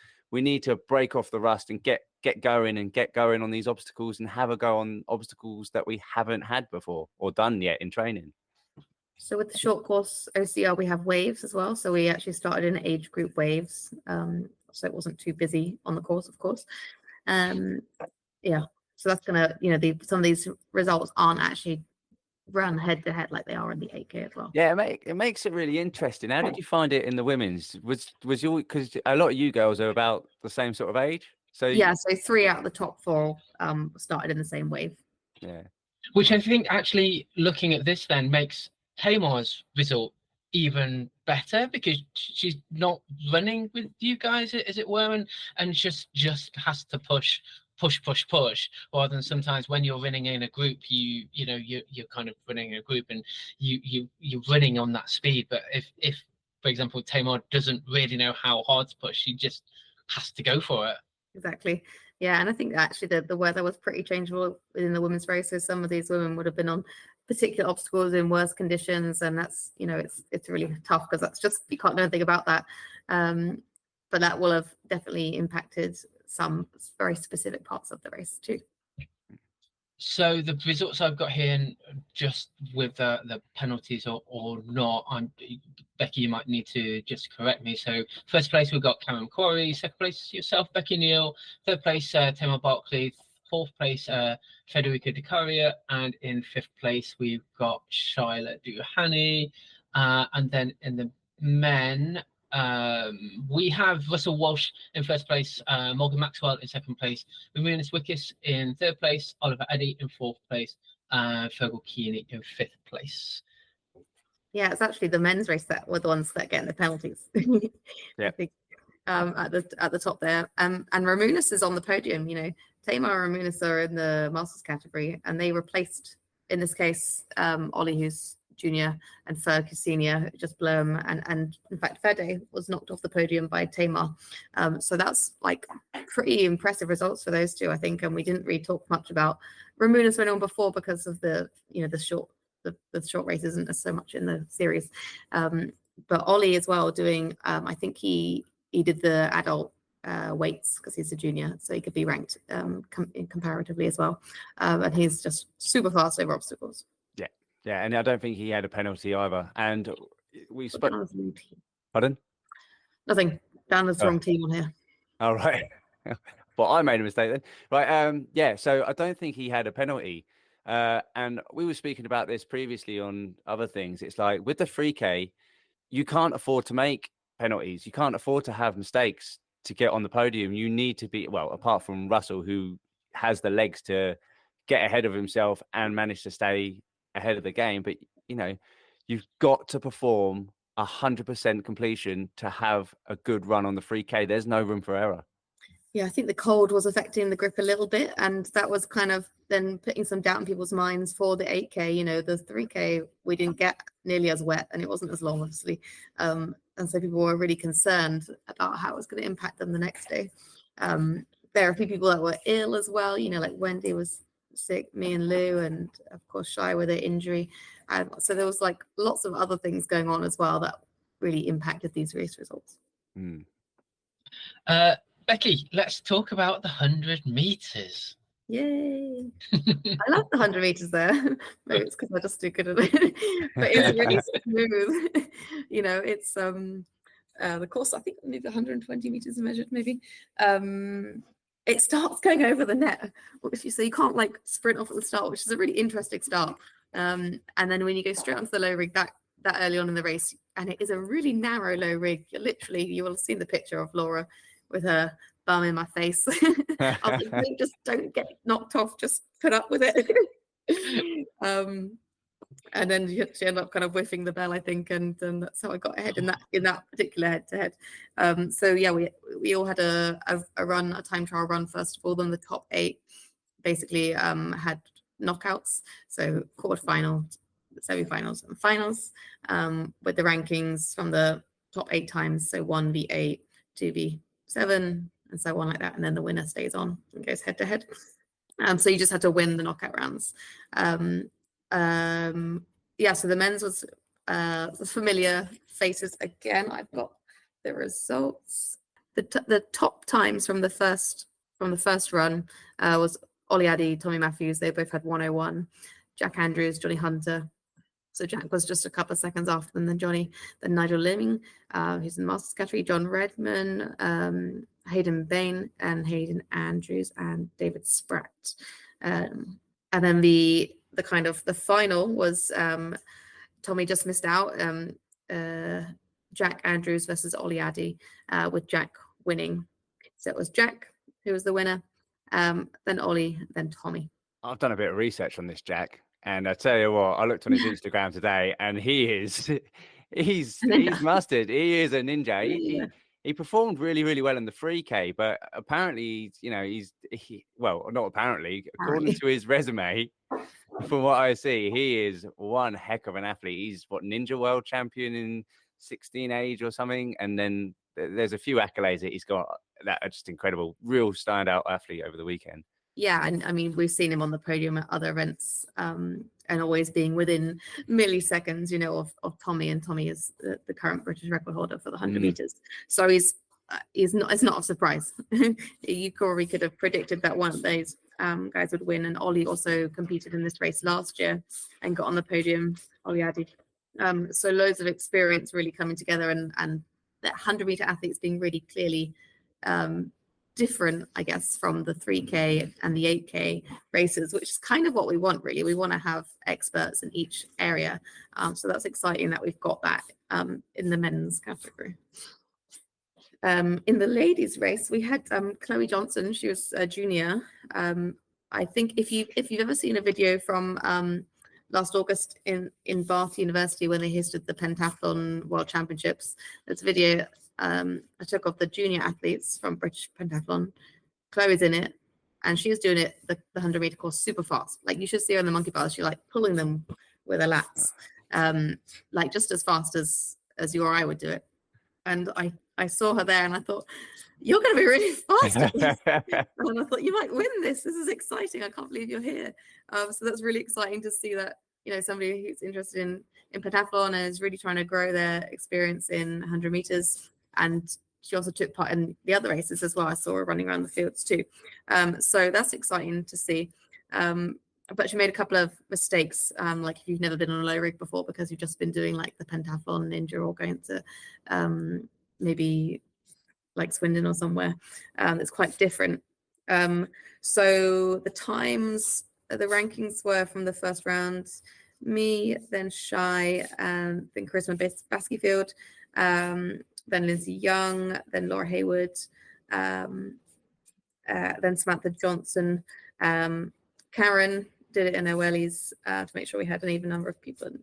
break off the rust and get going on these obstacles, and have a go on obstacles that we haven't had before or done yet in training. So with the short course OCR, we have waves as well. So we actually started in age group waves. So it wasn't too busy on the course, of course. Yeah. So that's gonna, some of these results aren't actually run head to head like they are in the 8K as well. Yeah, it makes it really interesting. How did you find it in the women's? Was your, because a lot of you girls are about the same sort of age? So yeah, so 3 out of the top 4 started in the same wave. Yeah. Which I think actually looking at this then makes Tamar's result even better, because she's not running with you guys, as it were, and just has to push, rather than sometimes when you're running in a group, you're kind of running in a group and you're running on that speed. But if for example Tamar doesn't really know how hard to push, she just has to go for it. Exactly. Yeah, and I think actually the weather was pretty changeable within the women's race. So some of these women would have been on particular obstacles in worse conditions, and that's it's really tough, because that's just, you can't do anything about that. But that will have definitely impacted some very specific parts of the race too. So the results I've got here, and just with the penalties or not, Becky, you might need to just correct me. So first place we've got Cameron Corey, second place yourself, Becky Neal, third place Tamar Barkley, fourth place, Federica Di Caria, and in fifth place we've got Shaila Duhani, and then in the men, we have Russell Walsh in first place, Morgan Maxwell in second place, Ramirez Wickes in third place, Oliver Eddy in fourth place, Fergal Keeney in fifth place. Yeah, it's actually the men's race that were the ones that get the penalties. Yeah. I think at the top there. And Ramunis is on the podium. You know, Tamar and Ramunis are in the masters category, and they replaced, in this case, Ollie, who's junior, and Ferg, who's senior, just blew him. And in fact, Fede was knocked off the podium by Tamar. So that's like pretty impressive results for those two, I think. And we didn't really talk much about Ramunis went on before because of the short. The short race isn't so much in the series, but Ollie as well doing. I think he did the adult weights because he's a junior, so he could be ranked comparatively as well. And he's just super fast over obstacles. Yeah, and I don't think he had a penalty either. And we spoke. Pardon? Nothing. Dan was the wrong team on here. All right. Well, I made a mistake then. Right. Yeah. So I don't think he had a penalty. And we were speaking about this previously on other things. It's like with the 3K, you can't afford to make penalties. You can't afford to have mistakes to get on the podium. You need to be, well, apart from Russell, who has the legs to get ahead of himself and manage to stay ahead of the game. But, you know, you've got to perform 100% completion to have a good run on the 3K. There's no room for error. Yeah, I think the cold was affecting the grip a little bit, and that was kind of then putting some doubt in people's minds for the 8K. You know, the 3K, we didn't get nearly as wet, and it wasn't as long, obviously. And so people were really concerned about how it was going to impact them the next day. There are a few people that were ill as well. You know, like Wendy was sick, me and Lou, and of course Shai with her injury. So there was like lots of other things going on as well that really impacted these race results. Becky, let's talk about the 100 meters. Yay! I love the 100 meters there. Maybe it's because I just do good at it, but it's really smooth. You know, it's the course. I think maybe 120 meters measured, maybe. It starts going over the net, which so you can't like sprint off at the start, which is a really interesting start. And then when you go straight onto the low rig that early on in the race, and it is a really narrow low rig. Literally, you will have seen the picture of Laura with her bum in my face. I was like, just don't get knocked off, just put up with it. And then she ended up kind of whiffing the bell, I think, and that's how I got ahead in that particular head-to-head. So yeah, we all had a time trial run first of all. Then the top 8 basically had knockouts, so quarterfinal, semi-finals, and finals, with the rankings from the top 8 times, so 1v8, 2v7, and so on like that, and then the winner stays on and goes head-to-head. So you just had to win the knockout rounds. Yeah, so the men's was the familiar faces again. I've got the results. The top times from the first run was Ollie Addy, Tommy Matthews. They both had 101. Jack Andrews, Johnny Hunter. So Jack was just a couple of seconds after them than Johnny. Then Nigel Liming, who's in the masters category. John Redman, Hayden Bain, and Hayden Andrews, and David Spratt. And then the kind of the final was Tommy just missed out. Jack Andrews versus Ollie Addy, with Jack winning. So it was Jack who was the winner, then Ollie, then Tommy. I've done a bit of research on this Jack, and I tell you what, I looked on his Instagram today, and he's mustard. He is a ninja. He performed really, really well in the 3K, but apparently, you know, not apparently, according to his resume, from what I see, he is one heck of an athlete. He's ninja world champion in 16 age or something, and then there's a few accolades that he's got that are just incredible. Real standout athlete over the weekend. Yeah, and I mean, we've seen him on the podium at other events, and always being within milliseconds, you know, of Tommy, and Tommy is the current British record holder for the 100 meters. So it's not a surprise. You probably could have predicted that one of those guys would win. And Ollie also competed in this race last year and got on the podium. Ollie Addy. So loads of experience really coming together, and that 100-meter athletes being really clearly different, I guess, from the 3K and the 8K races, which is kind of what we want, really. We want to have experts in each area. So that's exciting that we've got that in the men's category. In the ladies race, we had Chloe Johnson. She was a junior. I think if you've ever seen a video from last August in Bath University when they hosted the Pentathlon World Championships, there's a video I took of the junior athletes from British Pentathlon. Chloe's in it, and she was doing it the 100-meter course super fast. Like, you should see her on the monkey bars. She's like pulling them with her lats, like just as fast as you or I would do it. And I saw her there, and I thought, you're going to be really fast at this. And I thought, you might win this. This is exciting. I can't believe you're here. So that's really exciting to see that, somebody who's interested in pentathlon and is really trying to grow their experience in 100 meters. And she also took part in the other races as well. I saw her running around the fields too. So that's exciting to see. But she made a couple of mistakes, like if you've never been on a low rig before because you've just been doing like the pentathlon ninja or going to maybe like Swindon or somewhere. It's quite different. So the times, the rankings were from the first round, me, then Shai, then Charisma Baskyfield, then Lindsay Young, then Laura Hayward, then Samantha Johnson, Karen did it in her wellies to make sure we had an even number of people in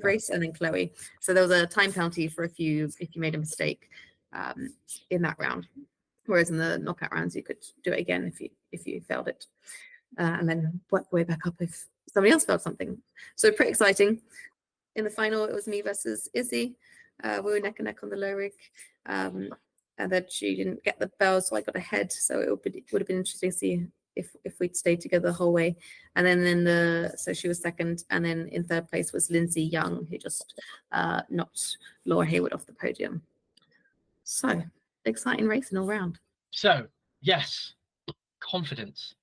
race, and then Chloe. So there was a time penalty for if you made a mistake in that round, whereas in the knockout rounds you could do it again if you failed it, and then work the way back up if somebody else failed something. So pretty exciting. In the final, it was me versus Izzy. We were neck and neck on the low rig, and then she didn't get the bell, so I got ahead. So it would have been interesting to see if we'd stayed together the whole way. And then so she was second, and then in third place was Lindsay Young, who just knocked Laura Hayward off the podium. So exciting racing all round. So yes, confidence.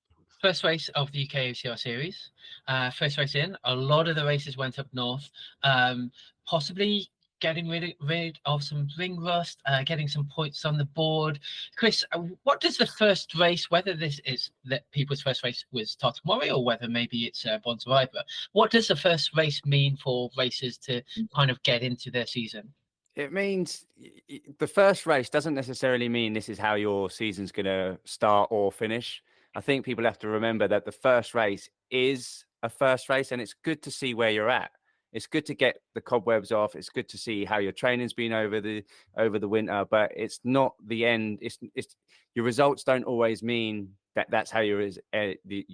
First race of the UKOCR series. First race in. A lot of the races went up north. Possibly getting rid of some ring rust, getting some points on the board. Chris, what does the first race, whether this is that people's first race was Tartan Warrior or whether maybe it's Born Survivor, what does the first race mean for racers to kind of get into their season? It means the first race doesn't necessarily mean this is how your season's going to start or finish. I think people have to remember that the first race is a first race, and it's good to see where you're at. It's good to get the cobwebs off. It's good to see how your training's been over the winter, but it's not the end. It's your results don't always mean that that's how your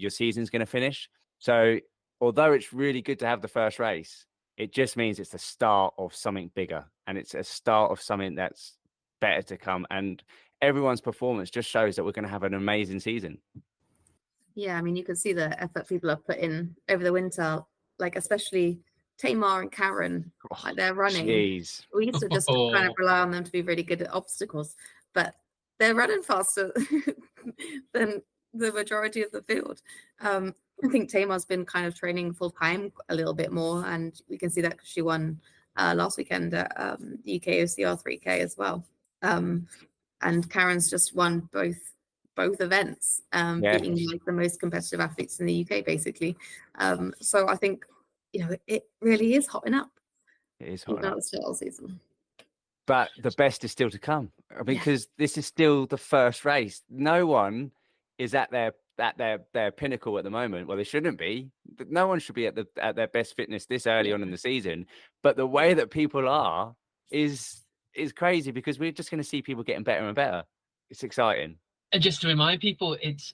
season's going to finish. So although it's really good to have the first race, it just means it's the start of something bigger, and it's a start of something that's better to come. And everyone's performance just shows that we're going to have an amazing season. Yeah, I mean, you can see the effort people have put in over the winter, like especially Tamar and Karen, like they're running. Geez. We used to just kind of rely on them to be really good at obstacles, but they're running faster than the majority of the field. I think Tamar's been kind of training full time a little bit more, and we can see that because she won last weekend at the UKOCR 3K as well. And Karen's just won both events, beating like the most competitive athletes in the UK, basically. So I think, it really is hotting up. It is hotting up. The start of the season. But the best is still to come, because this is still the first race. No one is at their pinnacle at the moment. Well, they shouldn't be. No one should be at their best fitness this early on in the season. But the way that people are is crazy, because we're just going to see people getting better and better. It's exciting. And just to remind people, it's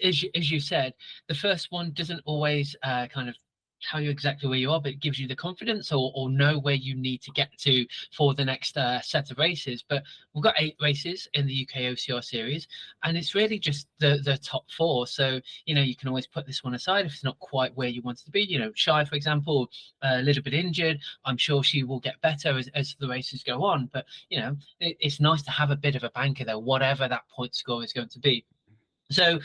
as you said, the first one doesn't always kind of tell you exactly where you are, but it gives you the confidence or know where you need to get to for the next set of races. But we've got 8 races in the UKOCR series, and it's really just the top 4. So you can always put this one aside if it's not quite where you want it to be. Shai, for example, a little bit injured. I'm sure she will get better as the races go on, but it's nice to have a bit of a banker there, whatever that point score is going to be. So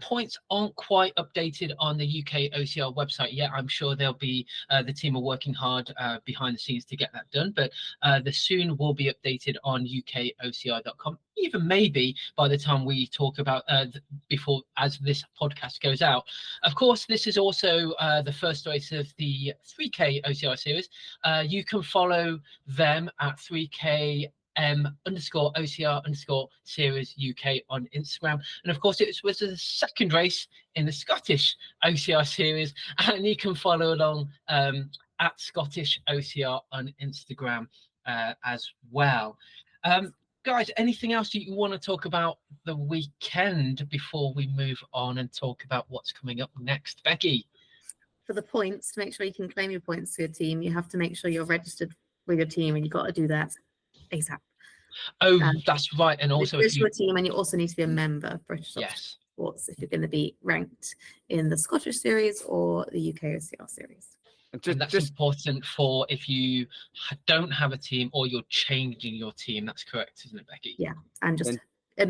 points aren't quite updated on the UKOCR website yet. I'm sure they'll be, the team are working hard behind the scenes to get that done, but the soon will be updated on UKOCR.com, even maybe by the time we talk about before, as this podcast goes out. Of course, this is also the first race of the 3K OCR series. You can follow them at 3K _OCR_series UK on Instagram. And of course, it was the second race in the Scottish OCR series, and you can follow along at Scottish OCR on Instagram as well. Guys, anything else you want to talk about the weekend before we move on and talk about what's coming up next? Becky? For the points, to make sure you can claim your points to your team, you have to make sure you're registered with your team, and you've got to do that ASAP. Oh, that's right. And also, if you're a team, and you also need to be a member of British yes, Sports if you're going to be ranked in the Scottish series or the UKOCR series. And that's important for if you don't have a team or you're changing your team. That's correct, isn't it, Becky? Yeah, and just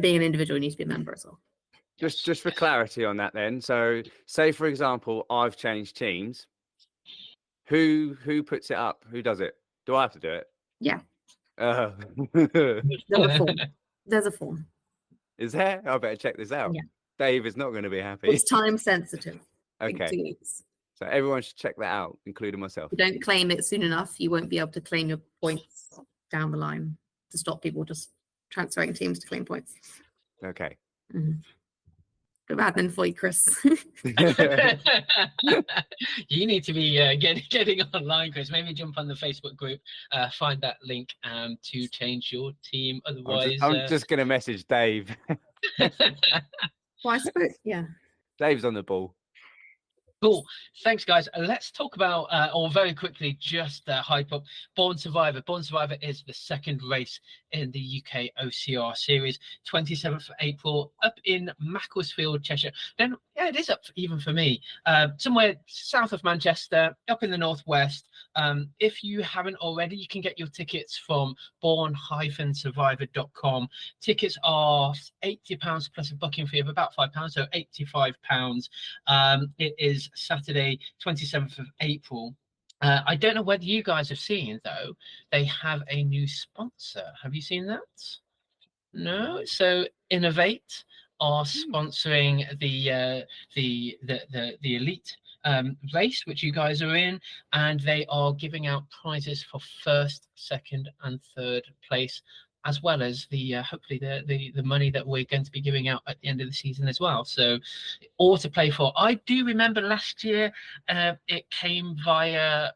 being an individual, you need to be a member as well. Just for clarity on that, then. So, say for example, I've changed teams. Who puts it up? Who does it? Do I have to do it? Yeah. There's a form. There's a form. Is there? I better check this out. Yeah. Dave is not going to be happy. It's time sensitive. Okay. 2 weeks. So everyone should check that out, including myself. If you don't claim it soon enough, you won't be able to claim your points down the line, to stop people just transferring teams to claim points. Okay. Mm-hmm. Good admin for you, Chris. You need to be getting online, Chris. Maybe jump on the Facebook group, find that link to change your team. Otherwise, I'm just going to message Dave. Well, I suppose, yeah. Dave's on the ball. Cool. Thanks, guys. Let's talk about, or very quickly, just hype up Born Survivor. Born Survivor is the second race in the UK OCR series, 27th of April, up in Macclesfield, Cheshire. Then, yeah, it is up even for me. Somewhere south of Manchester, up in the northwest. If you haven't already, you can get your tickets from born-survivor.com. Tickets are £80 plus a booking fee of about £5, so £85. It is Saturday, 27th of April. I don't know whether you guys have seen, though, they have a new sponsor. Have you seen that? No? So Innovate are sponsoring the elite race, which you guys are in, and they are giving out prizes for first, second, and third place, as well as the hopefully the money that we're going to be giving out at the end of the season as well. So all to play for. I do remember last year it came via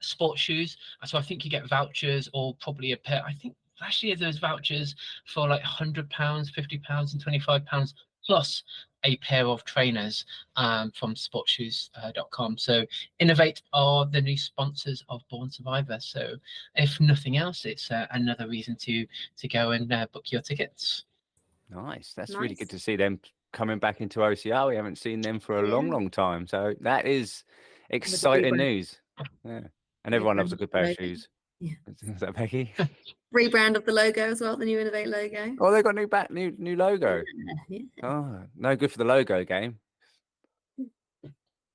sports shoes, so I think you get vouchers or probably a pair. I think last year there was vouchers for like £100, £50 and £25 plus a pair of trainers from sportshoes.com. So Innovate are the new sponsors of Born Survivor. So if nothing else, it's another reason to go and book your tickets. Nice. That's really good to see them coming back into OCR. We haven't seen them for a long time. So that is exciting news. Yeah. And everyone loves a good pair of shoes. Yeah. Is that Becky? Rebrand of the logo as well, the new Innovate logo. Oh, they got new logo. Yeah. Oh, no good for the logo game.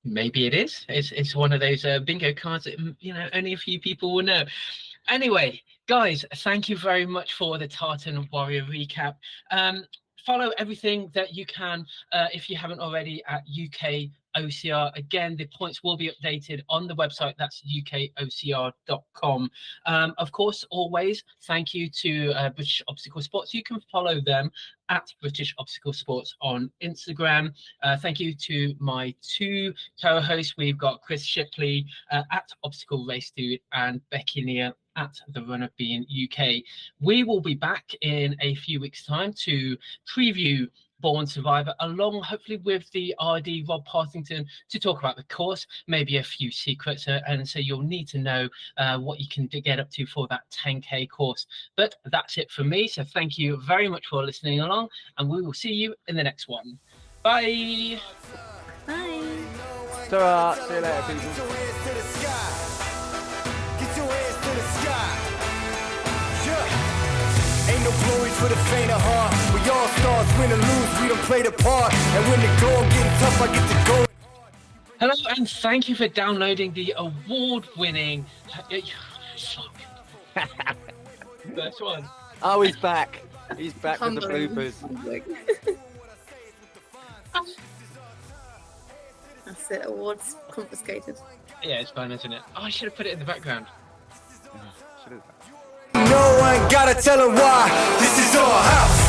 Maybe it is. It's one of those bingo cards that only a few people will know. Anyway, guys, thank you very much for the Tartan Warrior recap. Follow everything that you can if you haven't already at UKOCR. Again, the points will be updated on the website. That's UKOCR.com. Of course, always thank you to British Obstacle Sports. You can follow them at British Obstacle Sports on Instagram. Thank you to my two co-hosts. We've got Chris Shipley at Obstacle Race Dude and Becky Neal at the Runner Being UK. We will be back in a few weeks' time to preview Born Survivor, along hopefully with the RD Rob Partington, to talk about the course, maybe a few secrets, and so you'll need to know what you can get up to for that 10K course. But that's it for me, so thank you very much for listening along, and we will see you in the next one. Bye. Bye. Ta-ra. See you later, people. Ain't no glory for the faint of heart. We all stars, win or lose, we don't play the part. And when the going getting tough, I get to go. Hello, and thank you for downloading the award-winning first one. Oh, he's back. He's back with the Humbling. bloopers. Humbling. That's it. Awards confiscated. Yeah, it's fine, isn't it? Oh, I should have put it in the background. No one gotta tell them why. This is our house.